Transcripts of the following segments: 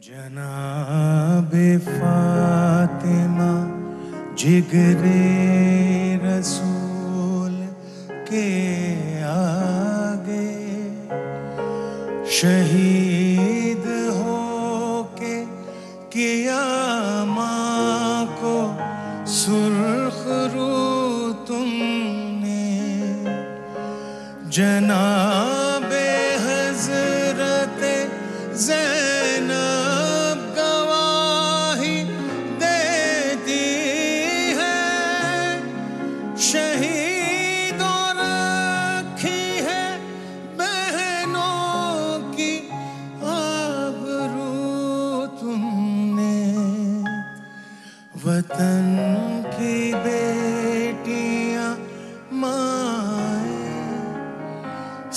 जनाबे फातिमा जिगरे रसूल के आगे शहीद हो के किया माँ को सुर्ख रू तुमने। जनाबे हजरते ज़ैनब गवाही देती है, शहीदों रखी है बहनों की आबरू तुमने। वतन की बेटियां माए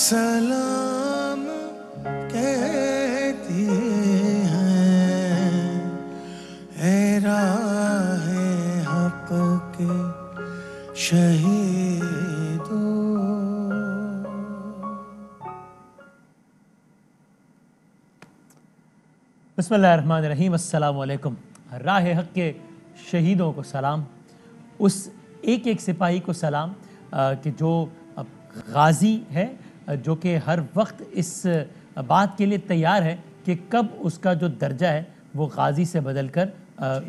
सलाम कहती हैं, ऐ राहे हक के शहीदों। बिस्मिल्लाहिर्रहमानिर्रहीम। अस्सलामु अलैकुम। राहे हक के शहीदों को सलाम, उस एक एक सिपाही को सलाम कि जो गाजी है, जो कि हर वक्त इस बात के लिए तैयार है कि कब उसका जो दर्जा है वो गाजी से बदलकर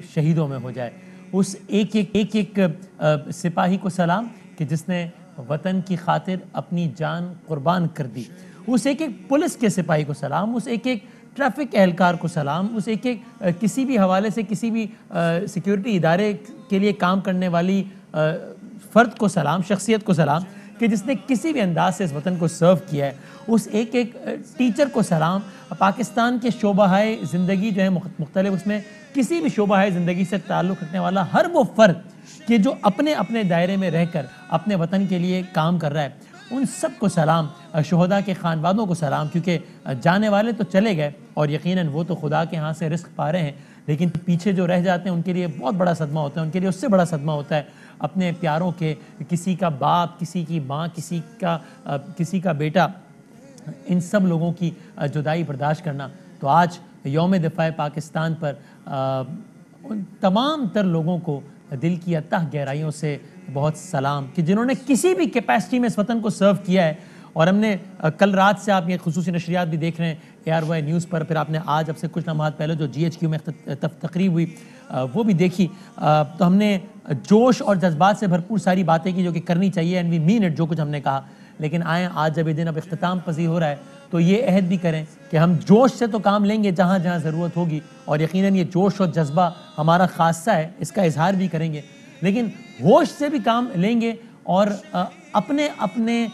शहीदों में हो जाए। उस एक एक सिपाही को सलाम कि जिसने वतन की खातिर अपनी जान कुर्बान कर दी। उस एक एक पुलिस के सिपाही को सलाम, उस एक एक ट्रैफिक एहलकार को सलाम, उस एक एक किसी भी हवाले से किसी भी सिक्योरिटी इदारे के लिए काम करने वाली फ़र्द को सलाम, शख्सियत को सलाम कि जिसने किसी भी अंदाज से इस वतन को सर्व किया है। उस एक एक टीचर को सलाम। पाकिस्तान के शोबाहाए ज़िंदगी जो है मुख्तलिफ, उसमें किसी भी शोबाहाए ज़िंदगी से ताल्लुक़ रखने वाला हर वो फ़र्द कि जो अपने अपने दायरे में रहकर अपने वतन के लिए काम कर रहा है, उन सब को सलाम। शोहदा के ख़ानवादों को सलाम, क्योंकि जाने वाले तो चले गए और यकीनन वो तो खुदा के यहाँ से रिस्क पा रहे हैं, लेकिन पीछे जो रह जाते हैं उनके लिए बहुत बड़ा सदमा होता है। उनके लिए उससे बड़ा सदमा होता है अपने प्यारों के, किसी का बाप, किसी की माँ, किसी का बेटा, इन सब लोगों की जुदाई बर्दाश्त करना। तो आज यौम दिफ़ाए पाकिस्तान पर उन तमाम तर लोगों को दिल की अतः गहराइयों से बहुत सलाम कि जिन्होंने किसी भी कैपेसिटी में इस वतन को सर्व किया है। और हमने कल रात से आप ये खुसूसी नशरियात भी देख रहे हैं ARY न्यूज़ पर, फिर आपने आज अब से कुछ लम्हात पहले जो GHQ में तकरीब हुई वो भी देखी। तो हमने जोश और जज्बात से भरपूर सारी बातें की जो कि करनी चाहिए, एंड वी मीन इट, जो कुछ हमने कहा। लेकिन आए आज जब ये दिन अब इख्तिताम पज़ीर हो रहा है तो ये अहद भी करें कि हम जोश से तो काम लेंगे जहाँ जहाँ ज़रूरत होगी, और यकीनन ये जोश और जज्बा हमारा खासा है, इसका इजहार भी करेंगे, लेकिन होश से भी काम लेंगे और अपने अपने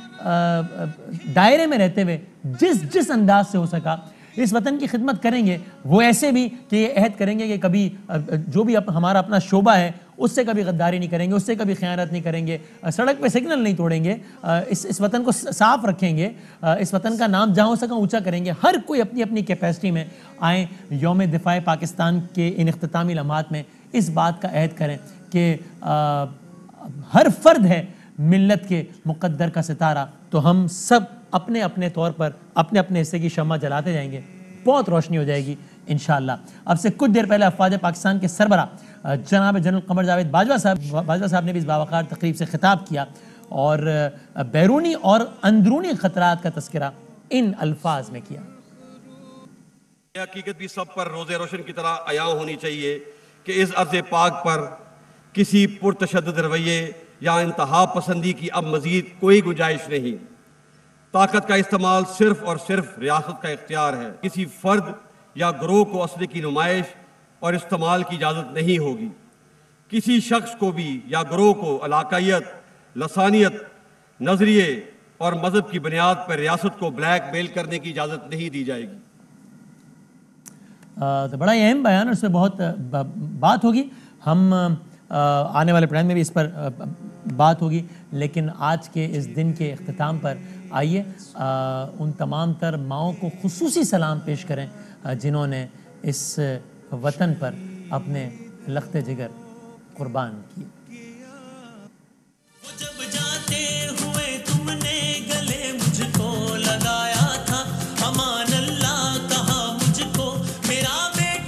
दायरे में रहते हुए जिस अंदाज से हो सका इस वतन की खिदमत करेंगे। वो ऐसे भी कि ये अहद करेंगे कि कभी जो भी हमारा अपना शोबा है उससे कभी गद्दारी नहीं करेंगे, उससे कभी ख़यानत नहीं करेंगे, सड़क पे सिग्नल नहीं तोड़ेंगे, इस वतन को साफ़ रखेंगे, इस वतन का नाम जहाँ हो सका ऊँचा करेंगे। हर कोई अपनी अपनी कैपेसिटी में आए यौम दिफ़ाए पाकिस्तान के इन इख्तितामी लम्हात में इस बात का अहद करें कि हर फर्द है मिल्लत के मुक़द्दर का सितारा। तो हम सब अपने अपने तौर पर अपने अपने हिस्से की शम्मा जलाते जाएंगे, बहुत रोशनी हो जाएगी इंशाअल्लाह। अब से कुछ देर पहले अफ़वाज पाकिस्तान के सरबरा जनाब जनरल क़मर जावेद बाजवा साहब ने भी इस बावक़ार तकरीब से ख़िताब किया और बैरूनी और अंदरूनी ख़तरात का तज़किरा इन अल्फाज में किया। हकीकत भी सब पर रोज़े रोशन की तरह आया होनी चाहिए कि इस अर्ज़ पाक पर किसी पुरतशद्दुद रवैये या इंतहा पसंदी की अब मज़ीद कोई गुंजाइश नहीं। ताकत का इस्तेमाल सिर्फ और सिर्फ रियासत का इख्तियार है। किसी फ़र्द या ग्रोह को असले की नुमाइश और इस्तेमाल की इजाज़त नहीं होगी। किसी शख्स को भी या ग्रोह को इलाकायत, लसानियत, नज़रिए और मज़हब की बुनियाद पर रियासत को ब्लैकमेल करने की इजाज़त नहीं दी जाएगी। तो बड़ा ही अहम बयान, उसमें बहुत बात होगी। हम आने वाले प्लान में भी इस पर बात होगी, लेकिन आज के इस दिन के इख्तिताम पर आइए उन तमाम तर माओं को खुसूसी सलाम पेश करें जिन्होंने इस वतन पर अपने लख्ते जिगर कुर्बान किए। जब जाते हुए तुमने गले मुझको लगाया था, अमान अल्लाह कहा मुझको, मेरा बेटा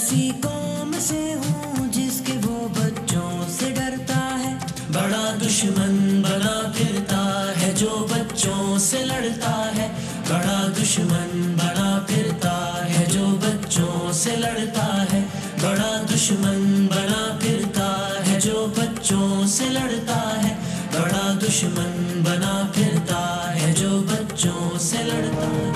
ऐसी कौम से हूँ जिसके वो बच्चों से डरता है, बड़ा दुश्मन बना फिरता है जो बच्चों से लड़ता है, बड़ा दुश्मन बना फिरता है जो बच्चों से लड़ता है, बड़ा दुश्मन बना फिरता है जो बच्चों से लड़ता है, बड़ा दुश्मन बना फिरता है जो बच्चों से लड़ता है।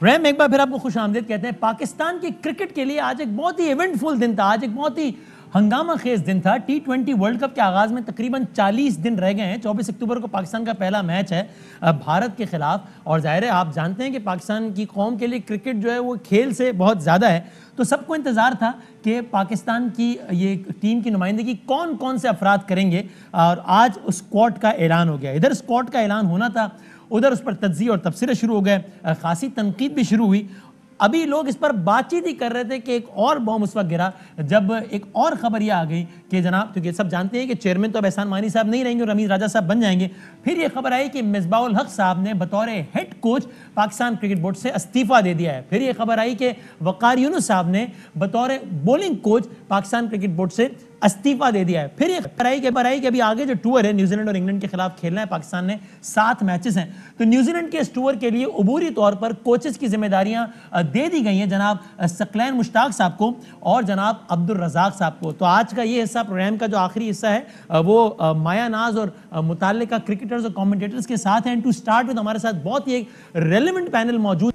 रैम, एक बार फिर आपको खुश आमदीद कहते हैं। पाकिस्तान के क्रिकेट के लिए आज एक बहुत ही इवेंटफुल दिन था, आज एक बहुत ही हंगामा खेज दिन था। T20 वर्ल्ड कप के आगाज़ में तकरीबन 40 दिन रह गए हैं। 24 अक्टूबर को पाकिस्तान का पहला मैच है भारत के खिलाफ, और जाहिर है आप जानते हैं कि पाकिस्तान की कौम के लिए क्रिकेट जो है वो खेल से बहुत ज़्यादा है। तो सबको इंतज़ार था कि पाकिस्तान की ये टीम की नुमाइंदगी कौन कौन से अफराद करेंगे, और आज उस स्क्वाड का ऐलान हो गया। इधर स्क्वाड का ऐलान होना था, उधर उस पर तज्ज़िये और तबसरे शुरू हो गए, खासी तनकीद भी शुरू हुई। अभी लोग इस पर बातचीत ही कर रहे थे कि एक और बॉम्ब उस वक्त गिरा जब एक और खबर यह आ गई कि जनाब, क्योंकि सब जानते हैं कि चेयरमैन तो अब एहसान मानी साहब नहीं रहेंगे और रमीज राजा साहब बन जाएंगे। फिर यह खबर आई कि मिसबाउल हक साहब ने बतौर head coach Pakistan cricket board से इस्तीफा दे दिया है। फिर यह खबर आई कि वकार यूनुस साहब ने बतौर bowling coach Pakistan cricket board से इस्तीफा दे दिया है। फिर ये खबर आई कि अभी आगे जो टूर है न्यूजीलैंड और इंग्लैंड के खिलाफ खेलना है पाकिस्तान ने, 7 मैचेस हैं, तो न्यूजीलैंड के इस टूर के लिए अबूरी तौर पर कोचेस की जिम्मेदारियां दे दी गई हैं जनाब सकलैन मुश्ताक साहब को और जनाब अब्दुल रज़ाक साहब को। तो आज का ये हिस्सा प्रोग्राम का जो आखिरी हिस्सा है वो माया नाज और मुताल्लिका क्रिकेटर्स और कमेंटेटर्स के साथ हैं। टू स्टार्ट विद हमारे साथ बहुत ही एक रेलेवेंट पैनल मौजूद।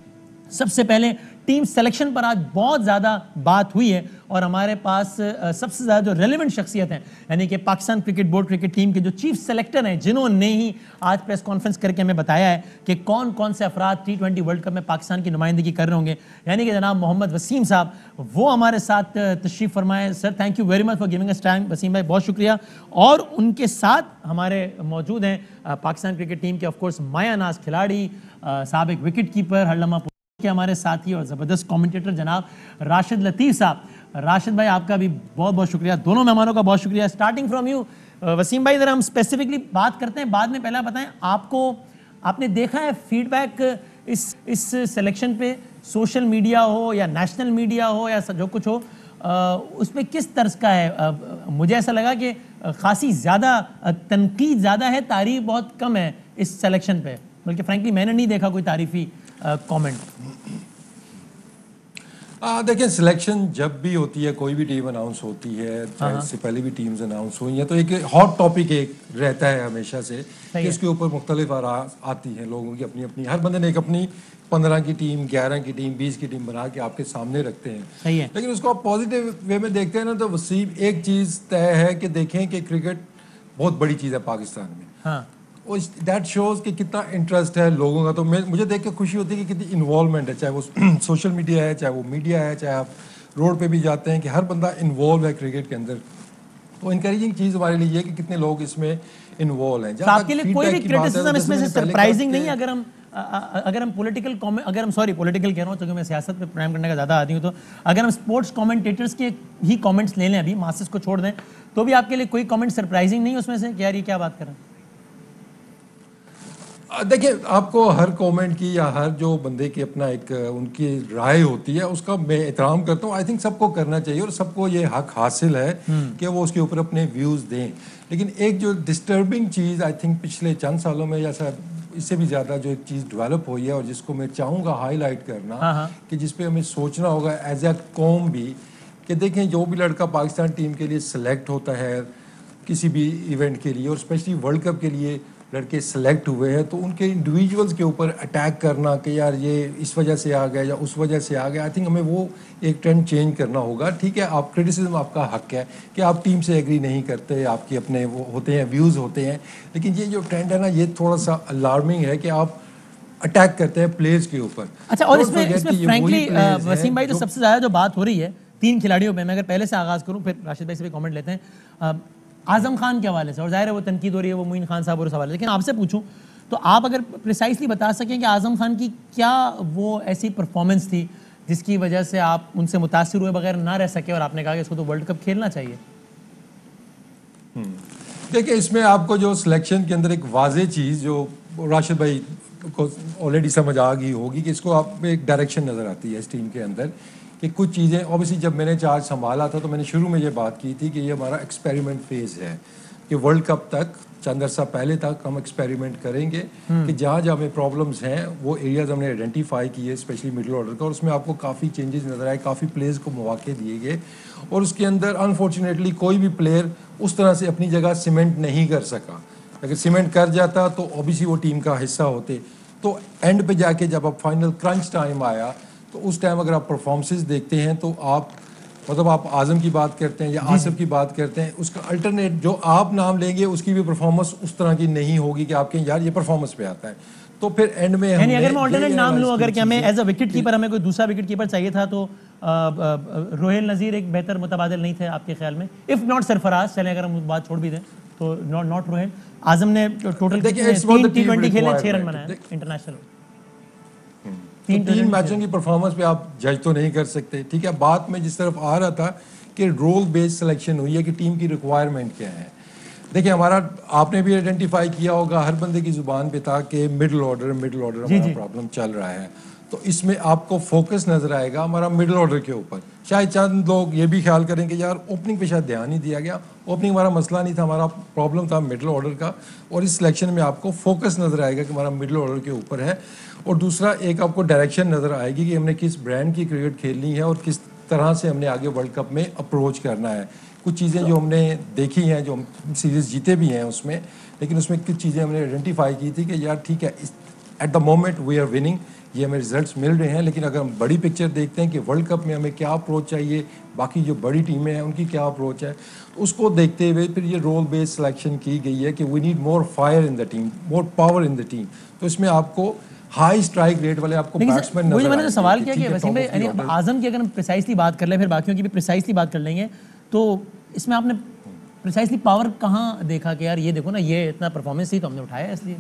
सबसे पहले टीम सिलेक्शन पर आज बहुत ज़्यादा बात हुई है और हमारे पास सबसे ज़्यादा जो रेलेवेंट शख्सियत हैं, यानी कि Pakistan cricket board cricket team के जो चीफ सेलेक्टर हैं, जिन्होंने ही आज प्रेस कॉन्फ्रेंस करके हमें बताया है कि कौन कौन से अफराद T20 वर्ल्ड कप में पाकिस्तान की नुमाइंदगी कर रहे होंगे, यानी कि जनाब मोहम्मद वसीम साहब, वो हमारे साथ तशरीफ़ फरमाए। Sir, thank you very much for giving us time. Wasim भाई, बहुत शुक्रिया। और उनके साथ हमारे मौजूद हैं पाकिस्तान क्रिकेट टीम के ऑफकोर्स माया नाज खिलाड़ी, साबिक विकेट कीपर, हर लम्हा के हमारे साथी और ज़बरदस्त कमेंटेटर जनाब राशिद लतीफ़ साहब। राशिद भाई, आपका भी बहुत बहुत शुक्रिया, दोनों मेहमानों का बहुत शुक्रिया। स्टार्टिंग फ्रॉम यू वसीम भाई, इधर हम स्पेसिफिकली बात करते हैं बाद में, पहला बताएं आपने देखा है फीडबैक इस सिलेक्शन पे, सोशल मीडिया हो या नेशनल मीडिया हो या जो कुछ हो, उसमें किस तर्ज का है? मुझे ऐसा लगा कि खासी ज़्यादा तनकीद ज़्यादा है, तारीफ बहुत कम है इस सिलेक्शन पे, बल्कि फ्रैंकली मैंने नहीं देखा कोई तारीफी कमेंट। देखिए, सिलेक्शन जब भी होती है, कोई भी टीम अनाउंस होती है, चाहे इससे पहले भी टीम्स अनाउंस हुई हैं, तो एक हॉट टॉपिक एक रहता है हमेशा से कि इसके ऊपर मुख्तलिफ आराज़ आती हैं लोगों की, अपनी अपनी, हर बंदे ने एक अपनी 15 की टीम, 11 की टीम, 20 की टीम बना के आपके सामने रखते हैं। सही है। लेकिन उसको आप पॉजिटिव वे में देखते हैं ना, तो वसीम, एक चीज़ तय है कि देखें कि क्रिकेट बहुत बड़ी चीज़ है पाकिस्तान में। हाँ, दैट शोज़ कि कितना इंटरेस्ट है लोगों का। तो मुझे देख के खुशी होती है कि कितनी इन्वॉल्वमेंट है, चाहे वो सोशल मीडिया है, चाहे वो मीडिया है, चाहे आप रोड पे भी जाते हैं, कि हर बंदा इन्वॉल्व है क्रिकेट के अंदर। तो इनकरेजिंग चीज़ हमारे लिए ये है कि कितने लोग इसमें इन्वॉल्व हैं। आपके लिए कोई भी क्रिटिसिज्म इसमें से सरप्राइजिंग नहीं है? अगर हम पॉलिटिकल पॉलिटिकल कह रहा हूँ, क्योंकि मैं सियासत पे प्रोग्राम करने का ज़्यादा आदी हूँ, तो अगर हम स्पोर्ट्स कमेंटेटर्स के ही कमेंट्स ले लें, अभी मासेस को छोड़ दें, तो भी आपके लिए कोई कमेंट सरप्राइजिंग नहीं है उसमें से? यार ये क्या बात कर रहे हैं? देखिए, आपको हर कमेंट की या हर जो बंदे की अपना एक उनकी राय होती है, उसका मैं एहतराम करता हूँ। आई थिंक सबको करना चाहिए और सबको ये हक हासिल है कि वो उसके ऊपर अपने व्यूज़ दें। लेकिन एक जो डिस्टर्बिंग चीज़ आई थिंक पिछले चंद सालों में या शायद इससे भी ज़्यादा जो एक चीज़ डेवलप हुई है और जिसको मैं चाहूँगा हाईलाइट करना, कि जिस पे हमें सोचना होगा एज ए कौम भी, कि देखें जो भी लड़का पाकिस्तान टीम के लिए सिलेक्ट होता है किसी भी इवेंट के लिए, और स्पेशली वर्ल्ड कप के लिए लड़के सेलेक्ट हुए हैं, तो उनके इंडिविजुअल्स के ऊपर अटैक करना कि यार ये इस वजह से आ गया या उस वजह से आ गया, आई थिंक हमें वो एक ट्रेंड चेंज करना होगा। ठीक है, आप क्रिटिसिज्म, आपका हक है कि आप टीम से एग्री नहीं करते, आपके अपने वो होते हैं, व्यूज़ होते हैं, लेकिन ये जो ट्रेंड है ना, ये थोड़ा सा अलार्मिंग है कि आप अटैक करते हैं प्लेयर्स के ऊपर। अच्छा, और इसमें फ्रैंकली वसीम भाई, जो सबसे ज़्यादा जो बात हो रही है 3 खिलाड़ियों पे, मैं अगर पहले से आगाज़ करूँ, फिर राशिद भाई से भी कमेंट लेते हैं। आजम खान के हवाले से, और जाहिर है वो तनकीद हो रही है वो मोइन खान साहब और उस हवाले से, लेकिन आपसे पूछूं तो आप अगर प्रिसाइसली बता सकें कि आजम खान की क्या वो ऐसी परफॉर्मेंस थी जिसकी वजह से आप उनसे मुतासिर हुए बगैर ना रह सके और आपने कहा कि इसको तो वर्ल्ड कप खेलना चाहिए? देखिए, इसमें आपको जो सिलेक्शन के अंदर एक वाज़ेह चीज़ जो राशिद भाई को ऑलरेडी समझ आ गई होगी कि इसको आप में एक डायरेक्शन नज़र आती है इस टीम के अंदर कि कुछ चीज़ें ऑब्वियसली जब मैंने चार्ज संभाला था तो मैंने शुरू में ये बात की थी कि ये हमारा एक्सपेरिमेंट फेज़ है कि वर्ल्ड कप तक चंद अर्सा पहले तक हम एक्सपेरिमेंट करेंगे कि जहाँ जहाँ हमें प्रॉब्लम्स हैं वो एरियाज हमने आइडेंटिफाई किए स्पेशली मिडिल ऑर्डर का और उसमें आपको काफ़ी चेंजेस नज़र आए, काफ़ी प्लेयर्स को मौके दिए गए और उसके अंदर अनफॉर्चुनेटली कोई भी प्लेयर उस तरह से अपनी जगह सीमेंट नहीं कर सका। अगर सीमेंट कर जाता तो ऑब्वियसली वो टीम का हिस्सा होते। तो एंड पे जाके जब अब फाइनल क्रंच टाइम आया तो उस टाइम अगर आप परफॉर्मेंसेस देखते हैं तो आप मतलब आप आजम की बात करते हैं या आसिफ की बात करते हैं, उसका अल्टरनेट जो आप नाम लेंगे उसकी भी परफॉर्मेंस उस तरह की नहीं होगी कि आपके यार ये परफॉर्मेंस पे आता है। तो फिर एंड में यानी अगर मैं अल्टरनेट नाम लूं, अगर कि हमें एज अ विकेट कीपर हमें कोई दूसरा विकेट कीपर चाहिए था तो रोहेल नज़ीर एक बेहतर मुतबादिल नहीं थे आपके ख्याल में? इफ नॉट सरफराज, चलें अगर हम बात छोड़ भी दें तो नॉट रोहेल। आजम ने टोटल 3 T20 खेले, 6 रन बनाए इंटरनेशनल। 3 मैचों की परफॉर्मेंस पे आप जज तो नहीं कर सकते, ठीक है। बात में जिस तरफ आ रहा था कि रोल बेस्ड सिलेक्शन हुई है कि टीम की रिक्वायरमेंट क्या है। देखिए हमारा आपने भी आइडेंटिफाई किया होगा, हर बंदे की जुबान पे था कि मिडिल ऑर्डर हमारा प्रॉब्लम चल रहा है। तो इसमें आपको फोकस नजर आएगा हमारा मिडिल ऑर्डर के ऊपर। शायद चंद लोग ये भी ख्याल करेंगे यार ओपनिंग पे शायद ध्यान नहीं दिया गया, ओपनिंग हमारा मसला नहीं था, हमारा प्रॉब्लम था मिडिल ऑर्डर का। और इस सिलेक्शन में आपको फोकस नजर आएगा कि हमारा मिडिल ऑर्डर के ऊपर है। और दूसरा एक आपको डायरेक्शन नजर आएगी कि हमने किस ब्रांड की क्रिकेट खेलनी है और किस तरह से हमने आगे वर्ल्ड कप में अप्रोच करना है। कुछ चीज़ें जो हमने देखी हैं, जो हम सीरीज़ जीते भी हैं उसमें, लेकिन उसमें कुछ चीज़ें हमने आइडेंटिफाई की थी कि यार ठीक है at the moment we are winning, ये हमें रिजल्ट्स मिल रहे हैं, लेकिन अगर हम बड़ी पिक्चर देखते हैं कि वर्ल्ड कप में हमें क्या अप्रोच चाहिए, बाकी जो बड़ी टीमें हैं उनकी क्या अप्रोच है, तो उसको देखते हुए फिर ये रोल बेस्ड सिलेक्शन की गई है कि we need more fire in the team, more power in the team. तो इसमें आपको हाई स्ट्राइक रेट वाले आपको बैट्समैन नजर आएंगे। मैंने जो सवाल किया कि वसीम भाई यानी आजम की अगर हम प्रिसाइसली बात कर लें, फिर बाकियों की भी प्रिसाइसली बात कर लेंगे, तो इसमें आपने प्रिसाइसली पावर कहाँ देखा कि यार ये देखो ना ये इतना परफॉर्मेंस ही तो हमने उठाया इसलिए?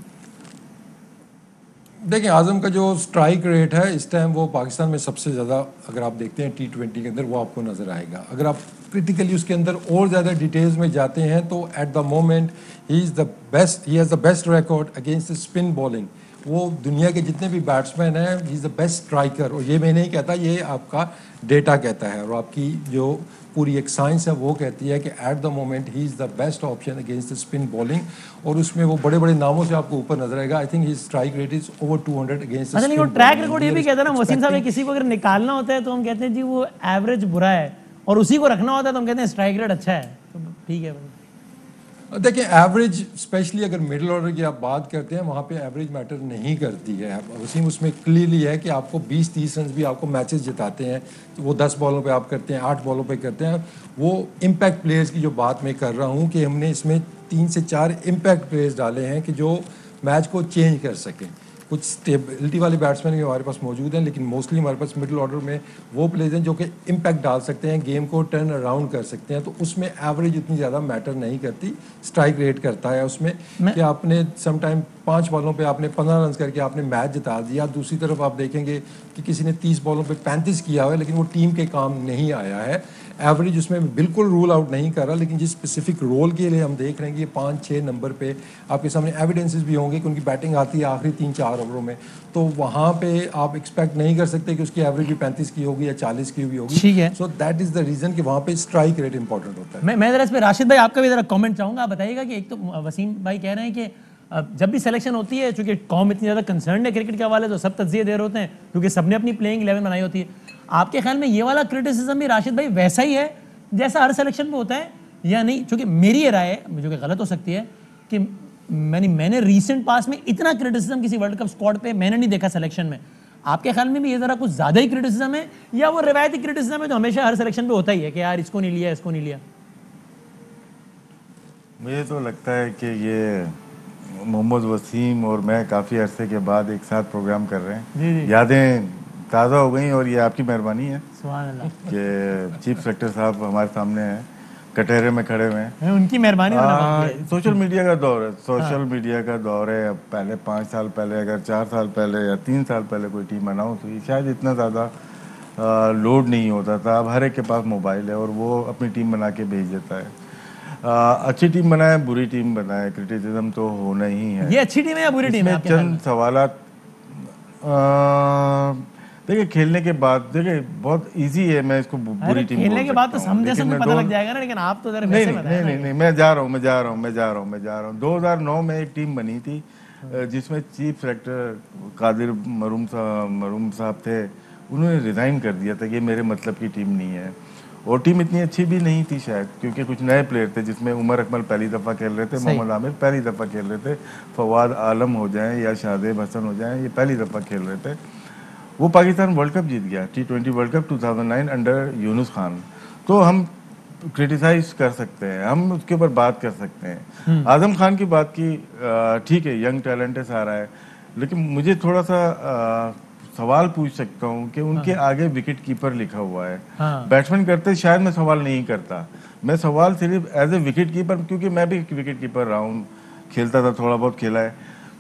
देखिए आजम का जो स्ट्राइक रेट है इस टाइम वो पाकिस्तान में सबसे ज़्यादा अगर आप देखते हैं T20 के अंदर वो आपको नज़र आएगा। अगर आप क्रिटिकली उसके अंदर और ज़्यादा डिटेल्स में जाते हैं तो eight the moment he has the best record against spin bowling. वो दुनिया के जितने भी बैट्समैन हैं he is the best striker. और ये मैं नहीं कहता, ये आपका डेटा कहता है और आपकी जो पूरी एक साइंस है वो कहती है कि eight the moment he is the best option against the spin bowling. और उसमें वो बड़े बड़े नामों से आपको ऊपर नजर आएगा। I think his strike rate is over 200 against the spin. Track record ये भी कहता है ना वसीम साहब, किसी को अगर निकालना होता है तो हम कहते हैं जी वो एवरेज बुरा है, और उसी को रखना होता है तो हम कहते हैं स्ट्राइक रेट अच्छा है। तो ठीक है भाई, देखिए एवरेज स्पेशली अगर मिडिल ऑर्डर की आप बात करते हैं वहाँ पे एवरेज मैटर नहीं करती है। वसीम उसमें क्लियरली है कि आपको 20-30 रन भी आपको मैचेस जिताते हैं, तो वो 10 बॉलों पे आप करते हैं, 8 बॉलों पे करते हैं। वो इम्पैक्ट प्लेयर्स की जो बात मैं कर रहा हूँ कि हमने इसमें 3 से 4 इम्पैक्ट प्लेयर्स डाले हैं कि जो मैच को चेंज कर सकें। कुछ स्टेबिलिटी वाले बैट्समैन भी हमारे पास मौजूद हैं, लेकिन मोस्टली हमारे पास मिडिल ऑर्डर में वो प्लेयर्स हैं जो कि इम्पैक्ट डाल सकते हैं, गेम को टर्न अराउंड कर सकते हैं। तो उसमें एवरेज इतनी ज़्यादा मैटर नहीं करती, स्ट्राइक रेट करता है उसमें कि आपने समटाइम 5 बॉलों पे आपने 15 रन करके आपने मैच जिता दिया। दूसरी तरफ आप देखेंगे कि किसी ने 30 बॉलों पे 35 किया हुआ है, लेकिन वो टीम के काम नहीं आया है। एवरेज उसमें बिल्कुल रूल आउट नहीं कर रहा, लेकिन जिस स्पेसिफिक रोल के लिए हम देख रहे हैं कि 5-6 नंबर पे आपके सामने एविडेंसेस भी होंगे कि उनकी बैटिंग आती है आखिरी 3-4 ओवरों में, तो वहाँ पे आप एक्सपेक्ट नहीं कर सकते कि उसकी एवरेज भी 35 की होगी या 40 की भी होगी। ठीक है, so that is the reason कि वहाँ पे स्ट्राइक रेट इंपॉर्टेंट होता है। मैं जरा इस पे राशिद भाई आपका भी जरा कमेंट चाहूँगा। आप बताइएगा कि एक तो वसीम भाई कह रहे हैं कि जब भी सिलेक्शन होती है, चूंकि कौम इतनी ज़्यादा कंसर्न है क्रिकेट के हवाले, तो सब तज्जिए दे रहे होते हैं क्योंकि सबने अपनी प्लेइंग 11 बनाई होती है। आपके ख्याल में ये वाला क्रिटिसिज्म भी राशिद भाई वैसा ही है जैसा हर सिलेक्शन में होता है या नहीं? क्योंकि मेरी ये राय है, जो कि गलत हो सकती है, कि मैंने रीसेंट पास में इतना क्रिटिसिज्म किसी वर्ल्ड कप स्क्वाड पे मैंने नहीं देखा सिलेक्शन में। आपके ख्याल में भी ये जरा कुछ ज़्यादा ही क्रिटिसिज्म है या वो रिवायती क्रिटिसिज्म है जो हमेशा हर सिलेक्शन पे होता ही है कि यार इसको नहीं लिया, इसको नहीं लिया? मुझे तो लगता है कि ये मोहम्मद वसीम और मैं काफ़ी अरसे के बाद एक साथ प्रोग्राम कर रहे हैं, यादें ताज़ा हो गई और ये आपकी मेहरबानी है कि चीफ सेक्रेटरी साहब हमारे सामने हैं, कटहरे में खड़े हुए हैं, उनकी मेहरबानी। सोशल मीडिया का दौर है, सोशल मीडिया का दौर है। अब पहले 5 साल पहले, अगर 4 साल पहले या 3 साल पहले कोई टीम बनाऊँ तो शायद इतना ज़्यादा लोड नहीं होता था। अब हर एक के पास मोबाइल है और वो अपनी टीम बना के भेज देता है। अच्छी टीम बनाए, बुरी टीम बनाए, क्रिटिसिज्म तो होना ही है। ये अच्छी टीम है या बुरी टीम है? चंद सवालात देखिए खेलने के बाद देखिए बहुत इजी है, मैं इसको बुरी टीम खेलने के बाद तो हम जैसे को पता लग जाएगा ना, लेकिन आप तो जरा वैसे बताएं। नहीं, मैं जा रहा हूँ। 2009 में एक टीम बनी थी जिसमें चीफ सेलेक्टर कादिर मरूम साहब थे, उन्होंने रिजाइन कर दिया था कि मेरे मतलब की टीम नहीं है, और टीम इतनी अच्छी भी नहीं थी शायद, क्योंकि कुछ नए प्लेयर थे जिसमें उमर अकमल पहली दफ़ा खेल रहे थे, मोहम्मद आमिर पहली दफ़ा खेल रहे थे, फवाद आलम हो जाएं या शादेब हसन हो जाएं, ये पहली दफ़ा खेल रहे थे। वो पाकिस्तान वर्ल्ड कप जीत गया, T20 world cup 2009 under Yunus Khan. तो हम क्रिटिसाइज कर सकते हैं, हम उसके ऊपर बात कर सकते हैं। आजम खान की बात की, ठीक है यंग टैलेंट है सारा है, लेकिन मुझे थोड़ा सा सवाल पूछ सकता हूँ कि उनके आगे विकेट कीपर लिखा हुआ है। बैट्समैन करते शायद मैं सवाल नहीं करता, मैं सवाल सिर्फ एज ए विकेट कीपर, क्योंकि मैं भी विकेट कीपर रहा हूँ, खेलता था, थोड़ा बहुत खेला है।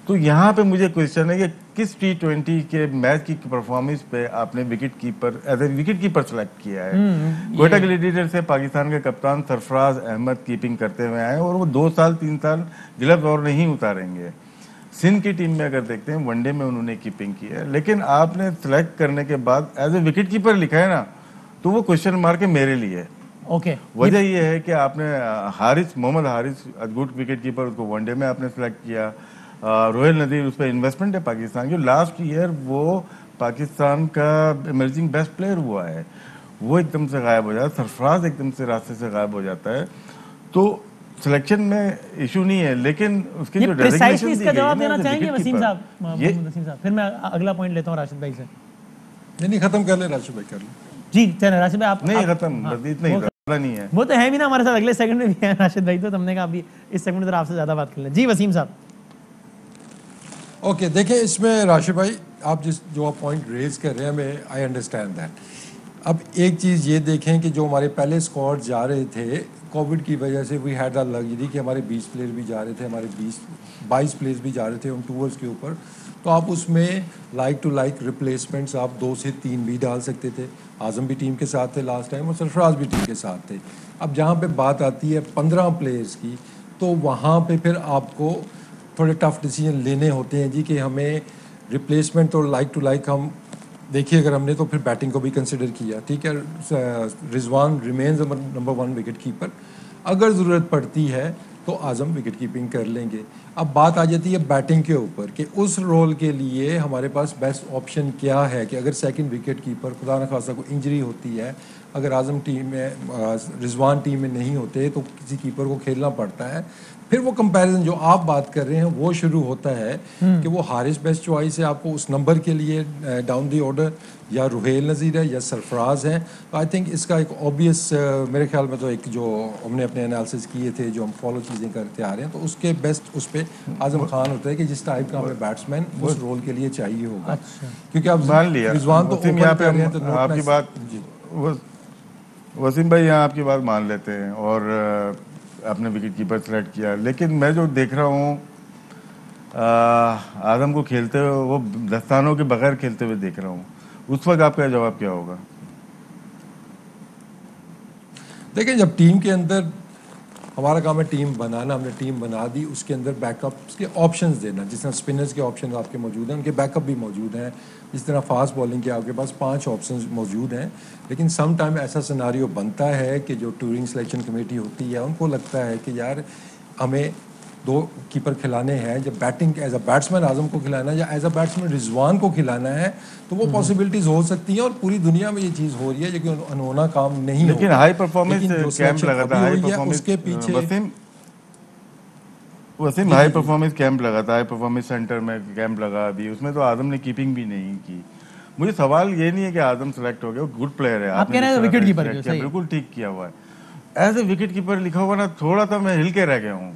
तो यहाँ पे मुझे क्वेश्चन है कि किस T20 के मैच की परफॉर्मेंस पे आपने wicket keeper as a wicket keeper select किया है। क्वेटा ग्लैडिएटर्स से पाकिस्तान के कप्तान सरफराज अहमद कीपिंग करते हुए आए और वो 2 साल 3 साल ग्लव्स और नहीं उतारेंगे। सिंध की टीम में अगर देखते हैं वनडे में उन्होंने कीपिंग की है, लेकिन आपने सेलेक्ट करने के बाद एज ए विकेट कीपर लिखा है ना, तो वो क्वेश्चन मार्क है मेरे लिए। वजह ये है कि आपने Mohammad Haris good wicket keeper, उसको वनडे में आपने सेलेक्ट किया। रोहिल नदीर, उस पर इन्वेस्टमेंट है पाकिस्तान की, लास्ट ईयर वो पाकिस्तान का इमर्जिंग बेस्ट प्लेयर हुआ है, वो एकदम से गायब हो जाता है, सरफराज एकदम से रास्ते से गायब हो जाता है। तो सिलेक्शन में इशू नहीं है, लेकिन उसकी जो डेजिग्नेशन इसका जवाब देना चाहेंगे वसीम साहब, वसीम साहब, फिर मैं अगला पॉइंट लेता हूँ राशिद भाई से। नहीं खत्म कर ले राशिद भाई, कर ले जी। चलो राशिद भाई आप नहीं खत्म, इतना ही ज़्यादा नहीं है, वो तो है भी ना हमारे साथ, अगले सेकंड में भी है राशिद भाई, तो हमने कहा अभी इस सेकंड में आपसे ज्यादा बात कर लें। जी वसीम साहब। ओके देखिए, इसमें राशिद भाई आप जो आप पॉइंट रेज कर रहे हैं, मैं आई अंडरस्टैंड दैट। अब एक चीज़ ये देखें कि जो हमारे पहले स्क्वाड जा रहे थे, कोविड की वजह से वी हैड द लग्जरी कि हमारे 20 प्लेयर भी जा रहे थे, हमारे 22 प्लेयर्स भी जा रहे थे उन टूर्स के ऊपर, तो आप उसमें लाइक टू लाइक रिप्लेसमेंट्स आप 2 से 3 भी डाल सकते थे। आजम भी टीम के साथ थे लास्ट टाइम और सरफराज भी टीम के साथ थे। अब जहाँ पे बात आती है 15 प्लेयर्स की, तो वहाँ पे फिर आपको थोड़े टफ डिसीजन लेने होते हैं जी, कि हमें रिप्लेसमेंट और लाइक टू लाइक हम देखिए, अगर हमने तो फिर बैटिंग को भी कंसिडर किया, ठीक है, Rizwan remains number 1 wicket keeper, अगर ज़रूरत पड़ती है तो आज़म विकेट कीपिंग कर लेंगे। अब बात आ जाती है बैटिंग के ऊपर कि उस रोल के लिए हमारे पास बेस्ट ऑप्शन क्या है, कि अगर सेकंड विकेट कीपर खुदा न खासा को इंजरी होती है, अगर आज़म टीम में रिजवान टीम में नहीं होते तो किसी कीपर को खेलना पड़ता है। फिर वो कंपैरिजन जो आप बात कर रहे हैं वो शुरू होता है कि वो हारिस बेस्ट चॉइस है आपको उस नंबर के लिए डाउन दी ऑर्डर, या रुहेल नज़ीर है या सरफराज है। तो आई थिंक इसका एक ऑब्वियस मेरे ख्याल में तो एक जो हमने अपने एनालिसिस किए थे, जो हम फॉलो चीज़ें करते आ रहे हैं, तो उसके बेस्ट उस पर आजम खान होता है कि जिस टाइप का हमें बैट्समैन उस रोल के लिए चाहिए होगा। क्योंकि आप मान लिया रिजवान तो यहाँ पे आपकी बात, वसीम भाई यहाँ आपकी बात मान लेते हैं और आपने विकेट कीपर सेलेक्ट किया, लेकिन मैं जो देख रहा हूँ आदम को खेलते हुए, वो दस्तानों के बगैर खेलते हुए देख रहा हूँ, उस वक्त आपका जवाब क्या होगा? देखिए, जब टीम के अंदर हमारा काम है टीम बनाना, हमने टीम बना दी, उसके अंदर बैकअप्स के ऑप्शंस देना, जिस तरह स्पिनर्स के ऑप्शन आपके मौजूद हैं, उनके बैकअप भी मौजूद हैं, जिस तरह फास्ट बॉलिंग के आपके पास 5 ऑप्शंस मौजूद हैं। लेकिन सम टाइम ऐसा सिनारियो बनता है कि जो टूरिंग सिलेक्शन कमेटी होती है, उनको लगता है कि यार हमें 2 कीपर खिलाने हैं, जब बैटिंग एज अ बैट्समैन आजम को खिलाना है या एज अ बैट्समैन रिजवान को खिलाना है, तो वो पॉसिबिलिटीज हो सकती हैं, और पूरी दुनिया में ये चीज़ हो रही है, जो कि अनहोना काम नहीं। लेकिन हाई परफॉर्मेंस कैंप लगा था, हाई परफॉर्मेंस उसके पीछे वसीम हाई परफॉर्मेंस कैंप लगा था, हाई परफॉर्मेंस सेंटर में कैंप लगा अभी, उसमें तो आदम ने कीपिंग भी नहीं की। मुझे सवाल ये नहीं है कि आदम सेलेक्ट हो गया, वो गुड प्लेयर है, आप कह रहे हैं विकेट कीपर बिल्कुल ठीक किया हुआ है। एज ए विकेट कीपर लिखा हुआ ना, थोड़ा सा मैं हिल के रह गया हूँ।